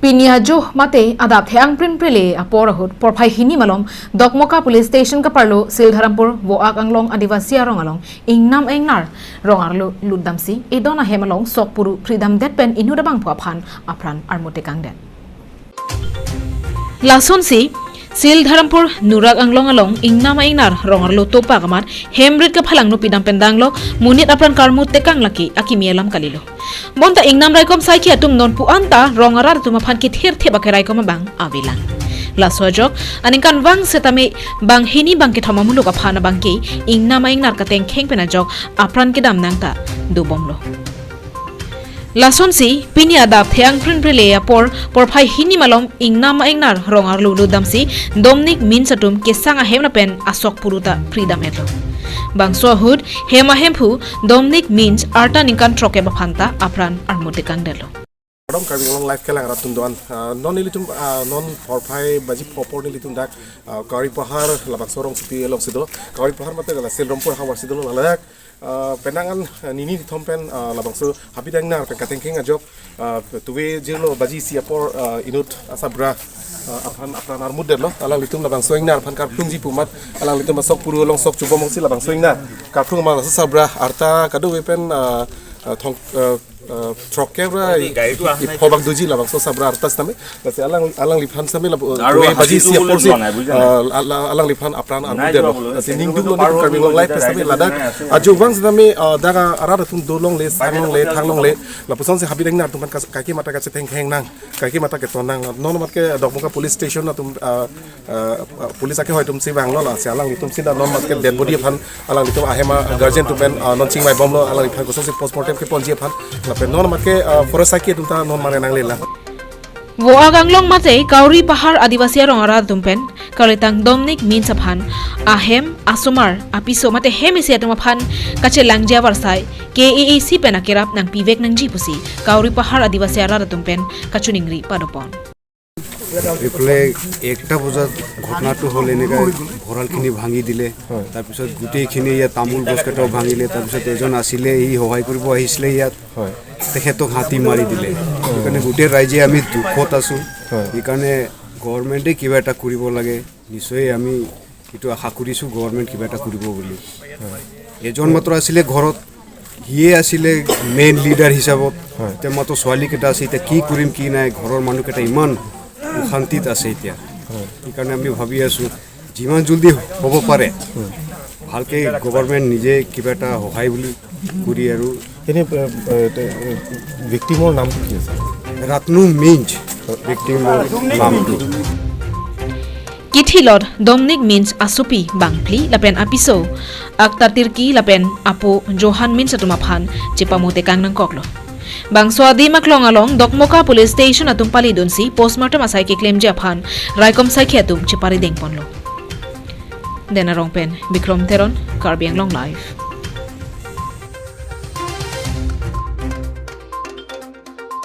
Piniajo mate adap theang prin prele aporahut porphai hini malom Dokmoka police station ka parlo Sildharampur woak anglong adivasi rongalong Ingnam Ingnar rongarlo luddamsi edona hemalong sokpuru freedom det pen inudabang aphan apran armut tekang det Lasonsi Sildharampur nurak anglong along Ingnam Ingnar rongarlo topa kamar hemrit ka phalang no pidam pendanglo munit apran karmut tekang laki akimielam kalilo Monta Ingnam raikom saiki atum non pu anta rongarar tuma phan ki thir theba ke raikom bang avilang lasojok aninkan wang setame bang hini bang ke thamamulu ka phana bang ki Ingnam Ingnar ka teng kheng pena jok apran ke dam nangta dubomlo Lasonsi pini adap theang prin prele apor porphai hini malom Ingnam Ingnar rongar lulu damsi Domnick Minz atum ke sanga hemna pen asok puruta freedom etlo Bangso hud hema hempu Domnick Minz arta ninkan troke bafanta apran armut tekang delo Adam kami long life kelang ratun doan non ilitum non porphai baji popor ilitum dak kari pahar labak sorong sipi elok sido kari pahar mate gala Sildharampur hawar sido ladak penangan nini thompen labak so habidang nar pe katengking ajok tuwe jelo baji siapor inut asabra apran armut delo alang litum labang so ingnar phan kar plungji pumat alang litum masok puru long sok chubomong si labang so ingnar kar plung ma sabra arta kadu wepen thong trokera ipobak doji labang so sabra artas tame lase alang liphan same tuwe baji siapor si alang liphan apran armut delo lase ningdum lo ni karbing long life same ladak ajowang same daga arada tum dolong le sanglong le thanglong le lapuson se habidang nar tuman kaki mata ka teng kheng nang kaki mata ke tonang non mat ke Dokmoka police station na tum police ake hoy tum siwang lo la se alang litum sinda non mat ke dead body phan alang litum ahema guardian tu ben non chingmai bom lo alang liphan ko so se postmortem ke ponji phan la pe non mat ke forest ake tum ta non mane nang le la woak anglong mate kauri pahar adivasi rongara tumpen kalitang Domnick Minz aphan ahem asumar apiso mate hemisi atum aphan kache langjia warsai KEAC pena kerap nang pivek nang jipusi kauri pahar adivasi ara tumpen kachuningri padopon এফালে একটা বজাত ঘটনাটো হল এনেকা ভঁৰালখিনি ভাঙি দিলে তাৰপিছত গোটেইখিনি ইয়াত তামোল গছকেইটাও ভাঙিলে তাৰপিছত এজন আছিলে ই সহায় কৰিব আহিছিলে ইয়াত তেখেতক হাতী মাৰি দিলে সেইকাৰণে গোটেই ৰাইজে আমি দুখত আছোঁ সেইকাৰণে গভৰ্ণমেণ্টে কিবা এটা কৰিব লাগে নিশ্চয় আমি এইটো আশা কৰিছোঁ গভৰ্ণমেণ্ট কিবা এটা কৰিব বুলি এজন মাত্ৰ আছিলে ঘৰত সিয়ে আছিলে মেইন লিডাৰ হিচাপত এতিয়া মাত্ৰ ছোৱালীকেইটা আছে এতিয়া কি কৰিম কি নাই ঘৰৰ মানুহকেইটা ইমান শান্তিত আছে এতিয়া সেইকাৰণে আমি ভাবি আছোঁ যিমান জলদি হ'ব পাৰে ভালকৈ গভৰ্ণমেণ্ট নিজে কিবা এটা সহায় বুলি কৰি আৰু এনে ভিক্টিমৰ নাম কি আছে ৰাতনু মিঞ্জ ভিক্টিমৰ নামটো Kithilod Domnick Minz asupi bangpli lapen apiso akta tirki lapen apo Johan Minz atumaphan chipamote kang nang koklo Bangso adi maklong along Dokmoka police station atum pali donsi postmortem asai ke claim japhan raikom saiki atum chipari dengponlo Denarong pen Bikrom Teron Karbiang Long Life